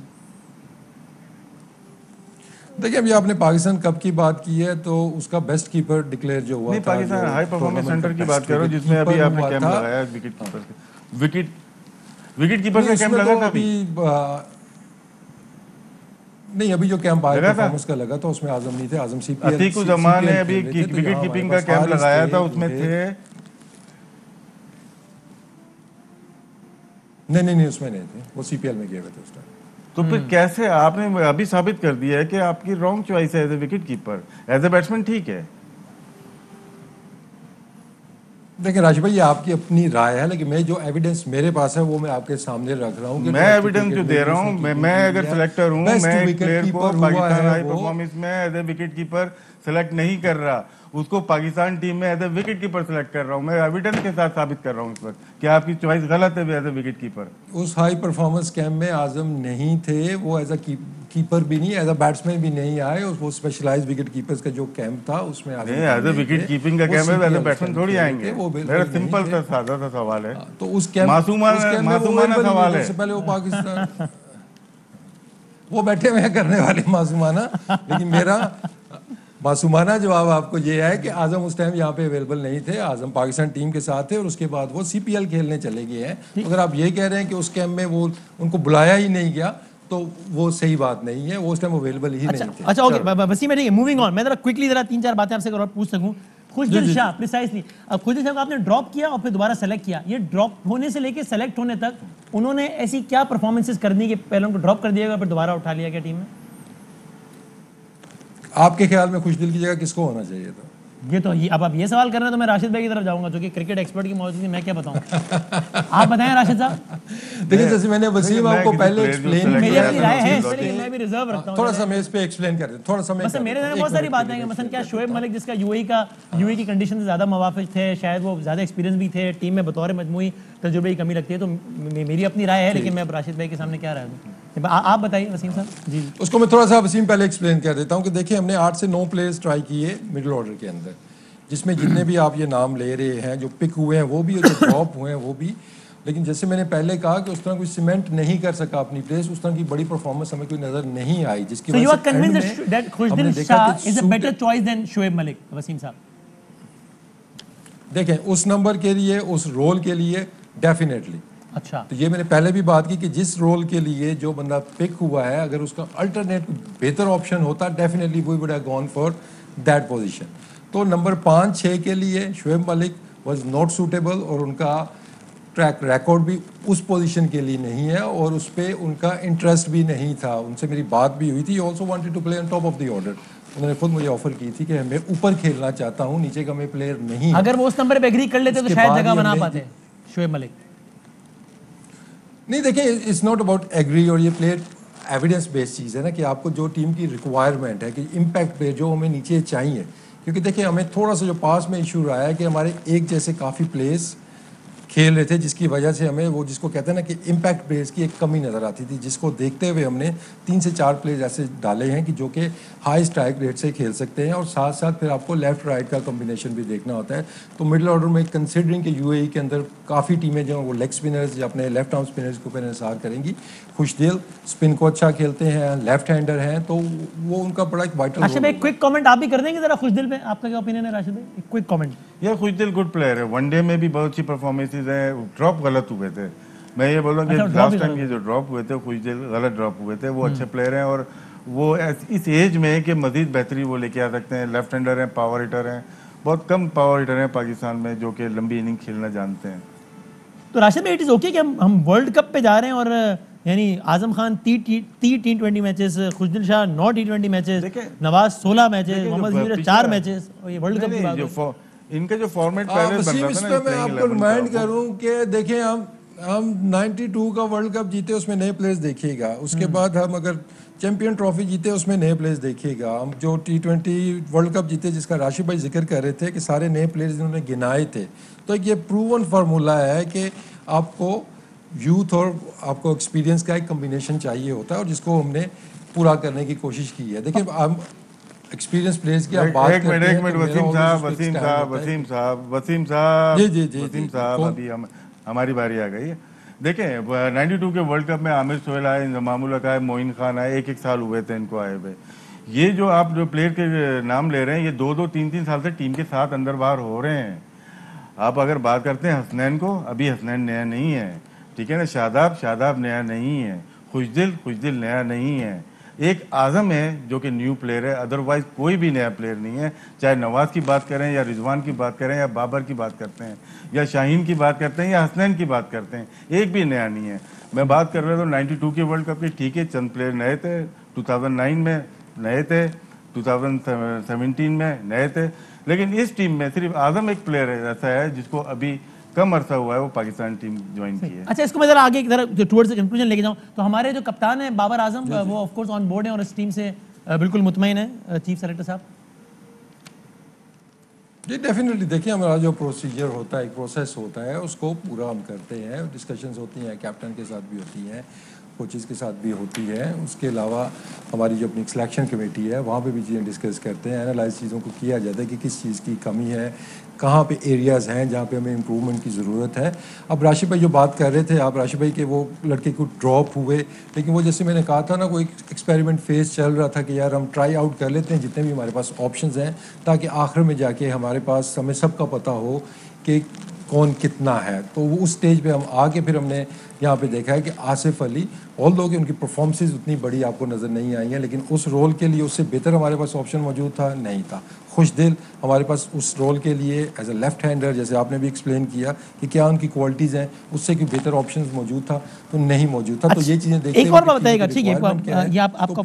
देखिए, अभी आपने पाकिस्तान कप की बात की है, तो उसका बेस्ट कीपर डिक्लेयर जो हुआ नहीं, पाकिस्तान हाई परफॉर्मेंस सेंटर की बात करो, जिसमें अभी आपने कैंप लगाया विकेट कीपर विकेट कीपर का कैंप लगा था अभी नहीं, अभी जो कैंप आया परफॉर्मेंस का लगा था, उसमें आजम नहीं थे, आजम सीपीएल अतीक जमान ने अभी विकेट कीपिंग का कैंप लगाया था, उसमें थे नहीं उसमें नहीं थे, वो सीपीएल में गए हुए थे उस टाइम। तो फिर कैसे आपने अभी साबित कर दिया है कि आपकी रॉन्ग चॉइस है as a wicket keeper, as a batsman ठीक है। देखिए राशिद भाई, ये आपकी अपनी राय है, लेकिन मैं जो एविडेंस मेरे पास है वो मैं आपके सामने रख रहा हूँ। मैं एविडेंस जो दे रहा हूँ, मैं अगर सिलेक्टर हूँ, मैं एक प्लेयर को पाकिस्तान हाई परफॉर्मेंस में as a wicket keeper select नहीं कर रहा, उसको पाकिस्तान टीम में as a wicket keeper select कर रहा हूँ। मैं एविडेंस के साथ साबित कर रहा हूँ इस वक्त कि आपकी चॉइस गलत है एज ए विकेट कीपर। उस हाई परफॉर्मेंस कैंप में आजम नहीं थे, वो एज अ कीपर भी नहीं, एज अ बैट्समैन भी नहीं आए। वो स्पेशलाइज्ड विकेट कीपर्स का जो कैंप था उसमें एज ए विकेट कीपिंग का कैंप है, एज ए बैट्समैन थोड़ी आएंगे। मेरा सिंपल सा सादा सा सवाल है। तो उस कैंप मासूमाना सवाल है। उससे पहले वो पाकिस्तान वो बैठे हुए हैं करने वाले मासूमाना, लेकिन मेरा मासूमाना जवाब आपको ये है कि आजम उस टाइम यहाँ पे अवेलेबल नहीं थे। आजम पाकिस्तान टीम के साथ थे और उसके बाद वो सीपीएल खेलने चले गए हैं। अगर आप ये कह रहे हैं कि उस कैंप में वो उनको बुलाया ही नहीं गया तो वो सही बात नहीं है, वो उस टाइम अवेलेबल ही नहीं थे। अच्छा, ओके, वसीम, ठीक है, मूविंग ऑन। मैं जरा क्विकली जरा 3-4 बातें आपसे और पूछ सकूं। खुशदिल शाह, प्रिसाइसली, अब खुशदिल शाह को आपने ड्रॉप किया और फिर दोबारा सेलेक्ट किया। ये ड्रॉप होने से लेके सेलेक्ट होने तक उन्होंने ऐसी क्या परफॉर्मेंसेस कर दी कि पहले उनको ड्रॉप कर दिया गया फिर दोबारा उठा लिया गया टीम में? आपके ख्याल में खुशदिल की जगह किसको होना चाहिए था? ये तो अब आप ये सवाल कर रहे हैं तो मैं राशिद भाई की तरफ जाऊंगा, जो कि क्रिकेट एक्सपर्ट की मौजूदगी, मैं क्या बताऊं। आप बताएं राशिद साहब। देखिए जैसे मैंने वसीम आपको पहले एक्सप्लेन मेरी अपनी राय है, इसलिए मैं भी रिजर्व रखता हूं। थोड़ा सा मैं इस पे एक्सप्लेन कर दें, थोड़ा सा मैं, बस मेरे में बहुत सारी बातें हैं। मसलन क्या शोएब मलिक, जिसका यूएई की कंडीशन से ज़्यादा मुवाफिक थे, शायद वो ज़्यादा एक्सपीरियंस भी थे, टीम में बतौर मजमूई तजुर्बे की कमी लगती है, तो मेरी अपनी राय है, लेकिन मैं राशिद भाई के सामने क्या राय दूं, आप बताइए वसीम साहब। जी, उसको मैं थोड़ा सा वसीम पहले एक्सप्लेन कर देता हूँ कि देखिए हमने 8 से 9 प्लेयर्स ट्राई किए मिडिल ऑर्डर के अंदर, जिसमें जितने भी आप ये नाम ले रहे हैं, जो पिक हुए हैं वो भी और जो ड्रॉप हुए हैं वो भी। लेकिन जैसे मैंने पहले कहा कि उस तरह कोई सीमेंट नहीं कर सका अपनी प्लेस, उस तरह की बड़ी परफॉर्मेंस हमें कोई नजर नहीं आई, जिसकी वजह से convinced that Khushdil Shah is a better choice than Shoaib Malik. Wasim साहब देखें उस नंबर के लिए, उस रोल के लिए डेफिनेटली। अच्छा, तो ये मैंने पहले भी बात की कि जिस रोल के लिए जो बंदा पिक हुआ है, अगर उसका अल्टरनेट बेहतर ऑप्शन होता, definitely we would have gone for that position. तो नंबर 5-6 के लिए Shoaib Malik was not suitable, और उनका ट्रैक रिकॉर्ड भी उस पोजीशन के लिए नहीं है, और उस पर उनका इंटरेस्ट भी नहीं था। उनसे मेरी बात भी हुई थी, also wanted to play on top of the order. उन्होंने खुद मुझे ऑफर की थी कि मैं ऊपर खेलना चाहता हूँ, नीचे का मैं प्लेयर नहीं। अगर वो उस नंबर पे एग्री कर लेते तो शायद जगह बना पाते शोएब मलिक। नहीं देखिए, इट्स नॉट अबाउट एग्री, और ये प्लेयर एविडेंस बेस्ड चीज़ है ना, कि आपको जो टीम की रिक्वायरमेंट है कि इम्पैक्ट प्लेयर जो हमें नीचे चाहिए। क्योंकि देखिए हमें थोड़ा सा जो पास में इशू रहा है कि हमारे एक जैसे काफ़ी प्लेयर्स खेल रहे थे, जिसकी वजह से हमें वो जिसको कहते हैं ना कि इम्पैक्ट प्लेयर्स की एक कमी नज़र आती थी, जिसको देखते हुए हमने 3 से 4 प्लेयर्स ऐसे डाले हैं कि जो कि हाई स्ट्राइक रेट से खेल सकते हैं, और साथ साथ फिर आपको लेफ्ट राइट का कॉम्बिनेशन भी देखना होता है। तो मिडिल ऑर्डर में कंसिडरिंग कि यूएई के अंदर काफ़ी टीमें जो वो लेग स्पिनर्स या अपने लेफ्ट आर्म स्पिनर्स को ऊपर इंसार करेंगी। खुशदिल स्पिन को अच्छा खेलते हैं, लेफ्ट हैंडर हैं, तो वो उनका बड़ा एक वाइटल। राशिद भाई क्विक कमेंट आप भी कर देंगे जरा खुशदिल पे, आपका क्या ओपिनियन है राशिद भाई? एक क्विक कमेंट। ये खुशदिल गुड प्लेयर है, वनडे में भी बहुत सी परफॉर्मेंसेज है, ड्रॉप गलत हुए थे। मैं ये बोल रहा हूँ कि लास्ट टाइम ये जो ड्रॉप हुए थे खुशदिल गलत ड्रॉप हुए थे। वो अच्छे प्लेयर हैं और वो इस एज में है कि मजीद बेहतरी वो लेके आ सकते हैं। लेफ्ट हैंडर हैं, पावर हिटर हैं, बहुत कम पावर हिटर हैं पाकिस्तान में जो कि लंबी इनिंग खेलना जानते हैं। तो राशिद भाई इट इज़ ओके कि हम वर्ल्ड कप पे जा रहे हैं, और यानी Azam Khan 30 T20 matches, Khushdil Shah 9 T20 matches, Nawaz 16 matches, Mohammad Yusuf 4 matches, और ये वर्ल्ड कप की बात है। इनका जो फॉर्मेट पहले बन रहा था ना, मैं आपको रिमाइंड करूं कि देखिए हम 92 का वर्ल्ड कप जीते, उसमें नए प्लेयर्स देखिएगा। उसके बाद हम अगर चैंपियन ट्रॉफी जीते, उसमें नए प्लेयर्स देखिएगा। हम जो T20 वर्ल्ड कप जीते, जिसका राशिद भाई जिक्र कर रहे थे कि सारे नए प्लेयर्स इन्होंने गिनाए थे, तो ये प्रूवन फार्मूला है कि आपको यूथ और आपको एक्सपीरियंस का एक कम्बिनेशन चाहिए होता है, और जिसको हमने पूरा करने की कोशिश की है। देखिए हम एक्सपीरियंस प्लेयर्स की आप बात करते हैं, एक मिनट वसीम साहब अभी हमारी बारी आ गई है। देखें 92 के वर्ल्ड कप में आमिर सोहेल आए, इंजमामुल हक आए, मोइन खान आए, एक साल हुए थे इनको आए हुए। ये जो आप जो प्लेयर के नाम ले रहे हैं, ये 2-2, 3-3 साल से टीम के साथ अंदर बाहर हो रहे हैं। आप अगर बात करते हैं हसनैन को, अभी हसनैन नया नहीं है, ठीक है ना। शादाब नया नहीं है, खुशदिल नया नहीं है। एक आजम है जो कि न्यू प्लेयर है, अदरवाइज कोई भी नया प्लेयर नहीं है। चाहे नवाज की बात करें या रिजवान की बात करें या बाबर की बात करते हैं या शाहीन की बात करते हैं या हसनैन की बात करते हैं, एक भी नया नहीं है। मैं बात कर रहा था 92 के वर्ल्ड कप की, ठीक है चंद प्लेयर नए थे, 2009 में नए थे, 2017 में नए थे, लेकिन इस टीम में सिर्फ आजम एक प्लेयर ऐसा है जिसको अभी कम अरसा हुआ है वो पाकिस्तान टीम ज्वाइन की है। अच्छा, इसको मैं जरा आगे जरा टुवर्ड्स द कंक्लूजन लेके जाऊं तो हमारे जो कप्तान है बाबर आजम, वो ऑफ कोर्स ऑन बोर्ड है और इस टीम से बिल्कुल मुतमईन है। चीफ सेलेक्टर साहब जी डेफिनेटली देखिए, हमारा जो प्रोसीजर होता है, एक प्रोसेस होता है, उसको पूरा हम करते हैं। डिस्कशंस होती हैं, कैप्टन के साथ भी होती हैं, कोचेज़ के साथ भी होती है। उसके अलावा हमारी जो अपनी सिलेक्शन कमेटी है वहाँ पे भी चीज़ें डिस्कस करते हैं, एनालाइज चीज़ों को किया जाता है कि किस चीज़ की कमी है, कहाँ पे एरियाज़ हैं जहाँ पे हमें इम्प्रूवमेंट की ज़रूरत है। अब राशिद भाई जो बात कर रहे थे, आप राशिद भाई के वो लड़के को ड्रॉप हुए, लेकिन वो जैसे मैंने कहा था ना, वो एक एक्सपेरिमेंट फेज चल रहा था कि यार हम ट्राई आउट कर लेते हैं जितने भी हमारे पास ऑप्शंस हैं, ताकि आखिर में जाके हमारे पास हमें सबका पता हो कि कौन कितना है। तो वो उस स्टेज पे हम आके फिर हमने यहाँ पे देखा है कि आसिफ अली, ऑल दो कि उनकी परफॉर्मेंसेज उतनी बड़ी आपको नज़र नहीं आई हैं, लेकिन उस रोल के लिए उससे बेहतर हमारे पास ऑप्शन मौजूद था नहीं था। खुशदिल हमारे पास उस रोल के लिए एज अ लेफ्ट हैंडर, जैसे आपने भी एक्सप्लेन किया कि क्या उनकी क्वालिटीज़ हैं, उससे कोई बेहतर ऑप्शन मौजूद था तो नहीं मौजूद था। तो ये चीज़ें देखते एक और बात बताइएगा, ठीक है, ये आपको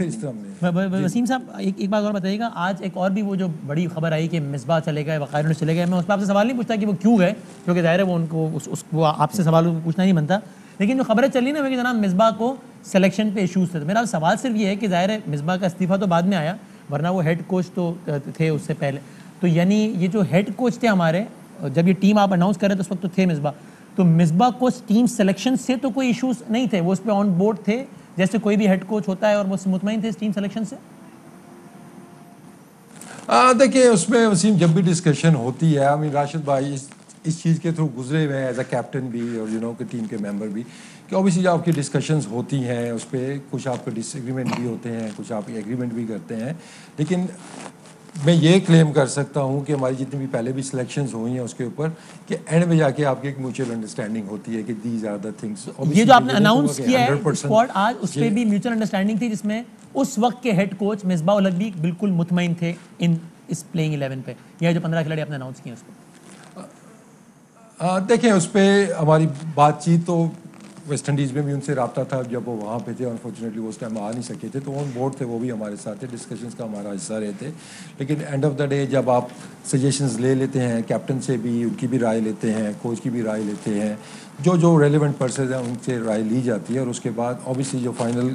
वसीम साहब एक बात और बताइएगा। आज एक और भी वो जो बड़ी खबर आई कि मिसबाह चले गए, वकायरों चले गए, मैं उस पर आपसे सवाल नहीं पूछता कि वो क्यों गए, क्योंकि ज़ाहिर है वो उनको आपसे सवाल पूछना नहीं बनता, लेकिन जो खबरें चली ना कि जनाब मिसबाह को सिलेक्शन पे इशूज़ थे। तो मेरा सवाल सिर्फ ये है कि ज़ाहिर है मिसबाह का इस्तीफ़ा तो बाद में आया, वरना वो हेड कोच तो थे उससे पहले। तो यानी ये जो हेड कोच थे हमारे, जब ये टीम आप अनाउंस करें तो उस वक्त तो थे मिसबाह, तो मिसबाह को टीम सिलेक्शन से तो कोई इशूज़ नहीं थे, वो उस पर ऑन बोर्ड थे जैसे कोई भी हेड कोच होता है और वो मुतमईन थे इस टीम सिलेक्शन से। देखिए उसमें वसीम जब भी डिस्कशन होती है, आई मीन राशिद भाई इस चीज़ के थ्रू गुजरे हुए हैं एज अ कैप्टन भी और यू नो कि टीम के मेंबर भी, कि ऑब्वियसली जो आपकी डिस्कशंस होती हैं उस पर कुछ आपके डिसएग्रीमेंट भी होते हैं, कुछ आप एग्रीमेंट भी करते हैं, लेकिन मैं ये क्लेम कर सकता हूँ कि हमारी जितनी भी पहले भी सिलेक्शंस हुई हैं उसके ऊपर कि एंड में जाके आपकी एक म्यूचुअल अंडरस्टैंडिंग होती है कि दीज आर द थिंग्स। ये जो आपने अनाउंस किया है स्क्वाड आज, उस पर भी म्यूचुअल अंडरस्टैंडिंग थी जिसमें उस वक्त के हेड कोच मिसबाह उल हक भी बिल्कुल मुतमईन थे इन इस प्लेइंग 11 पे। यह जो 15 खिलाड़ी आपने अनाउंस किए उसको देखें, उस पर हमारी बातचीत तो वेस्ट इंडीज़ में भी उनसे रब्ता था जब वो वहाँ पे थे, अनफॉर्चुनेटली वो उस टाइम आ नहीं सके थे, तो ऑन बोर्ड थे, वो भी हमारे साथ थे, डिस्कशंस का हमारा हिस्सा रहे थे। लेकिन एंड ऑफ द डे जब आप सजेशंस ले लेते हैं कैप्टन से भी, उनकी भी राय लेते हैं, कोच की भी राय लेते हैं, जो जो रेलिवेंट पर्सन हैं उनसे राय ली जाती है और उसके बाद ऑब्वियसली जो फाइनल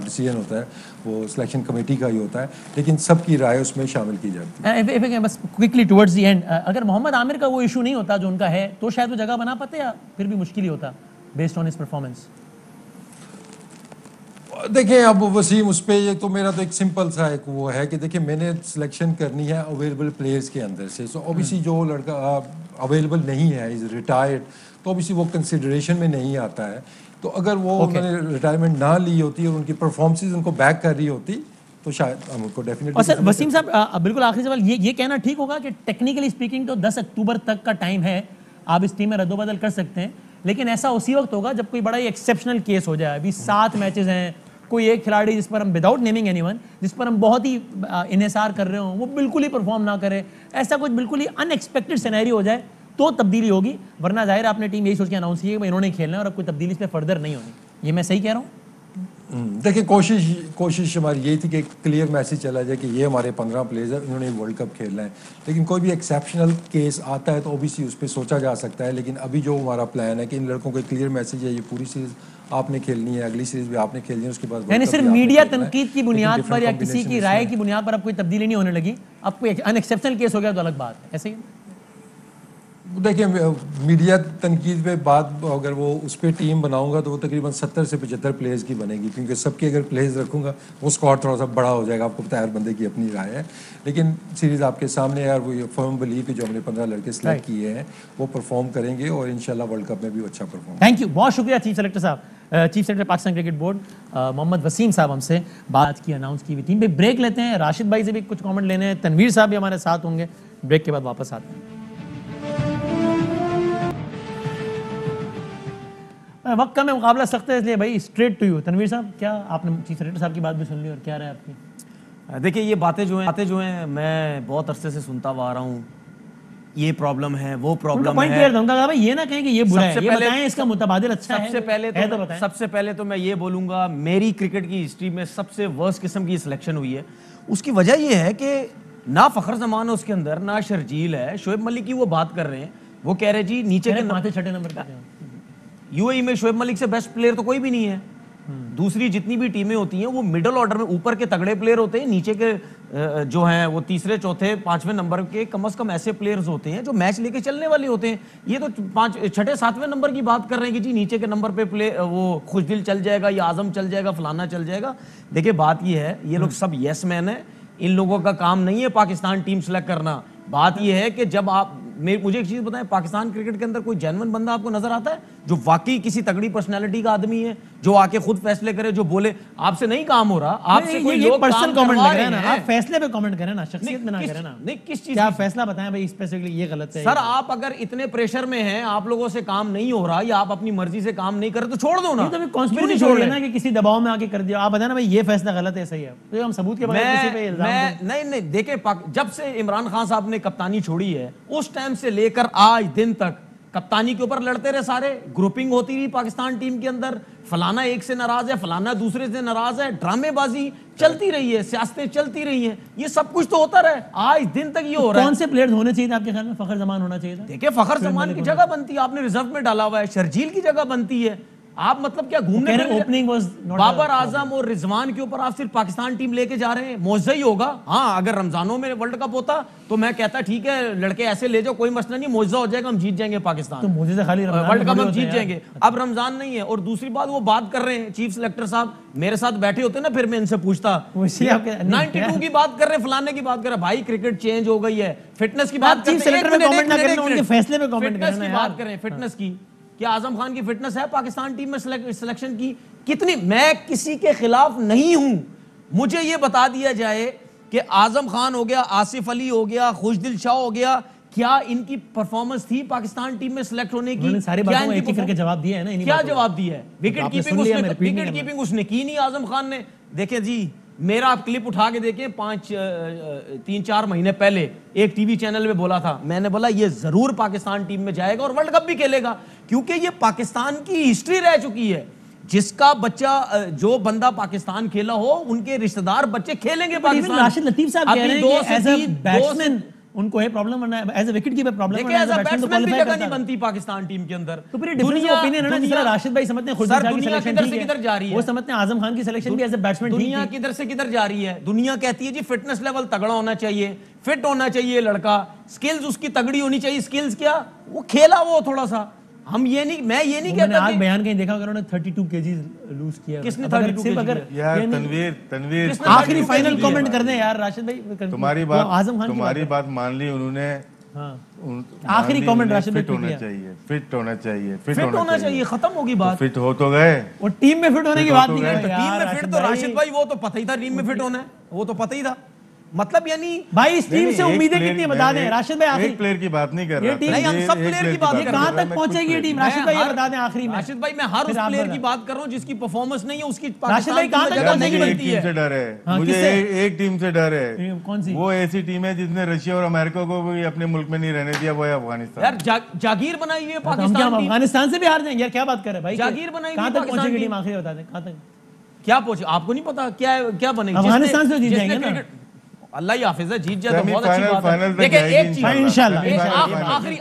डिसीजन होता है वो सिलेक्शन कमेटी का ही होता है, लेकिन सबकी राय उसमें शामिल की जाती है। बस क्विकली टुवर्ड्स द एंड, अगर मोहम्मद आमिर का वो इशू नहीं होता जो उनका है तो शायद वो जगह बना पाते या फिर भी मुश्किल ही होता बेस्ड ऑन हिज परफॉर्मेंस। देखिए अब वसीम उस पर ये तो मेरा तो एक सिंपल सा एक वो है कि देखिए मैंने सिलेक्शन करनी है अवेलेबल प्लेयर्स के अंदर से, सो ऑब्वियसली जो लड़का अवेलेबल नहीं है, इज़ रिटायर्ड, तो ऑब्वियसली वो कंसिडरेशन में नहीं आता है। तो अगर वो उन्होंने रिटायरमेंट ना ली होती और उनकी परफॉर्मेंसेज उनको बैक कर रही होती तो शायद हम उनको डेफिनेटली। और सर वसीम साहब बिल्कुल आखिरी सवाल, ये कहना ठीक होगा कि टेक्निकली स्पीकिंग तो 10 अक्टूबर तक का टाइम है, आप इस टीम में रद्दोबदल कर सकते हैं, लेकिन ऐसा उसी वक्त होगा जब कोई बड़ा ही एक्सेप्शनल केस हो जाए। अभी 7 मैचेस हैं, कोई एक खिलाड़ी जिस पर हम विदाउट नेमिंग एनीवन, जिस पर हम बहुत ही इन्हिसार कर रहे हो, वो बिल्कुल ही परफॉर्म ना करे, ऐसा कुछ बिल्कुल ही अनएक्सपेक्टेड सिनेरियो हो जाए तो तब्दीली होगी, वरना जाहिर आपने टीम यही सोच के अनाउंस की है कि इन्होंने खेलना है और अब कोई तब्दीली इस पर फर्दर नहीं होनी। ये मैं सही कह रहा हूँ? देखिए कोशिश हमारी यही थी कि एक क्लियर मैसेज चला जाए कि ये हमारे 15 प्लेयर्स हैं, इन्होंने वर्ल्ड कप खेलना है, लेकिन कोई भी एक्सेप्शनल केस आता है तो ओबीसी उस पर सोचा जा सकता है। लेकिन अभी जो हमारा प्लान है कि इन लड़कों को एक क्लियर मैसेज है, ये पूरी सीरीज आपने खेलनी है, अगली सीरीज भी आपने खेलनी है, उसके बाद यानी सिर्फ मीडिया तनकीद की बुनियाद पर या किसी की राय की बुनियाद पर अब कोई तब्दीली नहीं होने लगी, अब कोई अनएक्सेप्शनल केस हो गया तो अलग बात है, ऐसे ही? देखिए मीडिया तनकीद पे बात अगर वो उस पर टीम बनाऊंगा तो वो तकरीबन 70 से 75 प्लेयर्स की बनेगी, क्योंकि सबके अगर प्लेयर्स रखूंगा वो स्क्वाड थोड़ा सा बड़ा हो जाएगा। आपको पता है हर बंदे की अपनी राय है, लेकिन सीरीज़ आपके सामने यार वो फर्म बिलीव कि जो हमने 15 लड़के सिलेक्ट किए हैं वो परफॉर्म करेंगे और इंशाल्लाह वर्ल्ड कप में भी अच्छा परफॉर्म। थैंक यू, बहुत शुक्रिया चीफ सेलेक्टर साहब, chief selector Pakistan cricket board Mohammad Wasim साहब हमसे बात की अनाउंस की हुई टीम पे। ब्रेक लेते हैं, राशिद भाई से भी कुछ कमेंट लेने हैं, तनवीर साहब भी हमारे साथ होंगे, ब्रेक के बाद वापस आते हैं। वक्त कम है, मुकाबला सख्त है, इसलिए भाई स्ट्रेट टू यू तनवीर साहब, क्या आपने चीफ सेक्रेटरी साहब की बात भी सुन ली और क्या रहा है आपकी? देखिए ये बातें जो हैं मैं बहुत अरसे से सुनता हुआ आ रहा हूँ, ये प्रॉब्लम है वो प्रॉब्लम है। भाई ये ना कहें कि ये बुरा है, ये बताएं इसका मुतबादिल अच्छा है। सबसे पहले तो मैं ये बोलूँगा, मेरी क्रिकेट की हिस्ट्री में सबसे वर्स्ट किस्म की सिलेक्शन हुई है। उसकी वजह ये है कि ना फखर जमान है उसके अंदर, ना शर्जील है। शोएब मलिक की वो बात कर रहे हैं, वो कह रहे जी नीचे के पांचवें छठे नंबर पे यूएई में शोएब मलिक से बेस्ट प्लेयर तो कोई भी नहीं है। दूसरी जितनी भी टीमें होती हैं वो मिडिल ऑर्डर में ऊपर के तगड़े प्लेयर होते हैं, नीचे के जो हैं वो तीसरे चौथे पांचवें नंबर के कम से कम ऐसे प्लेयर्स होते हैं जो मैच लेके चलने वाले होते हैं। ये तो छठे सातवें नंबर की बात कर रहे हैं कि जी नीचे के नंबर पे प्ले वो खुशदिल चल जाएगा या आजम चल जाएगा, फलाना चल जाएगा। देखिए बात ये है, ये लोग सब यस मैन है, इन लोगों का काम नहीं है पाकिस्तान टीम सेलेक्ट करना। बात यह है कि जब आप मुझे एक चीज बताएं, पाकिस्तान क्रिकेट के अंदर कोई जेन्युइन बंदा आपको नजर आता है जो वाकई किसी तगड़ी पर्सनालिटी का आदमी है, जो आके खुद फैसले करे, जो बोले आपसे नहीं काम हो रहा, आपसे कोई लोग पर्सनल कमेंट लग रहा है ना, आप फैसले पे कमेंट करें ना, शख्सियत में ना करें ना। नहीं किस चीज क्या फैसला बताएं भाई स्पेसिफिकली ये गलत है सर। आप अगर इतने प्रेशर में हैं, आप लोगों से काम नहीं हो रहा या आप अपनी मर्जी से काम नहीं कर रहे तो छोड़ दो ना। तो कॉन्स्पिरेसी छोड़ लेना कि किसी दबाव में आके कर दिया। आप बताना भाई ये फैसला गलत है, सही है, तो हम सबूत के बगैर किसी पे इल्जाम नहीं देखिए, जब से इमरान खान साहब ने कप्तानी छोड़ी है उस टाइम से लेकर आज दिन तक कप्तानी के ऊपर लड़ते रहे सारे, ग्रुपिंग होती रही पाकिस्तान टीम के अंदर, फलाना एक से नाराज है, फलाना दूसरे से नाराज है, ड्रामेबाजी चलती रही है, सियासतें चलती रही हैं, ये सब कुछ तो होता रहे, आज दिन तक ये हो रहा है। कौन से प्लेयर होने चाहिए आपके ख्याल में? फखर जमान होना चाहिए था। देखिए फखर जमान की जगह बनती है, आपने रिजर्व में डाला हुआ है, शर्जील की जगह बनती है। आप मतलब क्या घूमने ओपनिंग बाबर आजम और रिजवान के ऊपर आप सिर्फ पाकिस्तान टीम लेके जा रहे हैं, मौजा ही होगा। हाँ अगर रमजानों में वर्ल्ड कप होता तो मैं कहता ठीक है लड़के ऐसे ले जाओ, कोई मसला नहीं, मौजा हो जाएगा, हम जीत जाएंगे पाकिस्तान, तो मुझे से खाली वर्ल्ड कप हम जीत जाएंगे। अब रमजान नहीं है। और दूसरी बात वो बात कर रहे हैं, चीफ सिलेक्टर साहब मेरे साथ बैठे होते ना, फिर मैं इनसे पूछता 92 की बात कर रहे हैं, फलाने की बात कर रहे हैं, भाई क्रिकेट चेंज हो गई है, फिटनेस की बात चीफ सिलेक्टर में कमेंट ना करें, उनके फैसले पे कमेंट करें ना, बात करें फिटनेस की। क्या आजम खान की फिटनेस है पाकिस्तान टीम में सिलेक्शन की कितनी? मैं किसी के खिलाफ नहीं हूं, मुझे यह बता दिया जाए कि आजम खान हो गया, आसिफ अली हो गया, खुशदिल शाह हो गया, क्या इनकी परफॉर्मेंस थी पाकिस्तान टीम में सिलेक्ट होने की? सारी बातों एक एक करके जवाब दिया है ना, क्या जवाब दिया है? विकेट कीपिंग उसने की नहीं आजम खान ने। देखे जी मेरा आप क्लिप उठा के देखें, 3-4 महीने पहले एक टीवी चैनल में बोला था, मैंने बोला ये जरूर पाकिस्तान टीम में जाएगा और वर्ल्ड कप भी खेलेगा, क्योंकि ये पाकिस्तान की हिस्ट्री रह चुकी है। जिसका बच्चा जो बंदा पाकिस्तान खेला हो उनके रिश्तेदार बच्चे खेलेंगे पाकिस्तान। राशिद लतीफ साहब कह रहे हैं कि एज अ बैट्समैन उनको है प्रॉब्लम वरना as a wicket keeper problem है, एज अ बैट्समैन भी जगह नहीं बनती पाकिस्तान टीम के अंदर। तो फिर डिफरेंस ओपिनियन है ना, जिस तरह राशिद भाई समझते हैं खुशदिल शाह की सिलेक्शन ठीक है, किधर जा रही है, वो समझते हैं आजम खान की सिलेक्शन भी एज अ बैट्समैन ठीक है। दुनिया किधर से किधर जा रही है? दुनिया कहती है जी फिटनेस लेवल तगड़ा होना चाहिए, फिट होना चाहिए लड़का, स्किल्स उसकी तगड़ी होनी चाहिए। स्किल्स क्या, वो खेला वो थोड़ा सा, हम ये नहीं, मैं ये नहीं कहता। आज बयान कहीं देखा उन्होंने 32 केजी लूज किया। किसने 32 केजी? अगर यार तनवीर आखिरी फाइनल कमेंट कर दें यार राशिद भाई, तुम्हारी बात मान ली उन्होंने। आखिरी कमेंट राशिद भाई, फिट होना चाहिए, फिट होना चाहिए, फिट होना चाहिए, खत्म होगी बात। फिट हो तो गए, और टीम में फिट होने की बात नहीं कर रहे। टीम में फिट तो राशिद भाई वो तो पता ही था, टीम में फिट होना है वो तो पता ही था। मतलब यानी भाई इस टीम से उम्मीदें कितनी बता दें राशिद भाई? आखिरी एक प्लेयर की बात नहीं कर रहा, नहीं हम सब प्लेयर की बात कर रहे हैं। कहां तक पहुंचेगी ये टीम राशिद भाई, ये बता दें आखिरी में। राशिद भाई मैं हर उस प्लेयर की बात कर रहा हूं जिसकी परफॉर्मेंस नहीं है, उसकी राशिद भाई कहां तक नहीं बनती है। से डर है मुझे, एक टीम से डर है। कौन सी? वो ऐसी टीम है जिसने रशिया और अमेरिका को भी अपने मुल्क में नहीं रहने दिया, वो है अफगानिस्तान। यार जागीर बनाई हुई है पाकिस्तान टीम, अफगानिस्तान से भी हार जाएंगे यार, क्या बात कर रहे हैं भाई? जागीर बनाई कहां तक पहुंचेगी टीम आखिरी बता दें, कहां तक क्या पहुंचे? आपको नहीं पता क्या बनेगी? अफगानिस्तान से जीत जाएंगे ना, अल्लाह ही हाफिज है, जीत जाए तो बहुत अच्छी बात है। देखिए एक चीज इंशाल्लाह आखिरी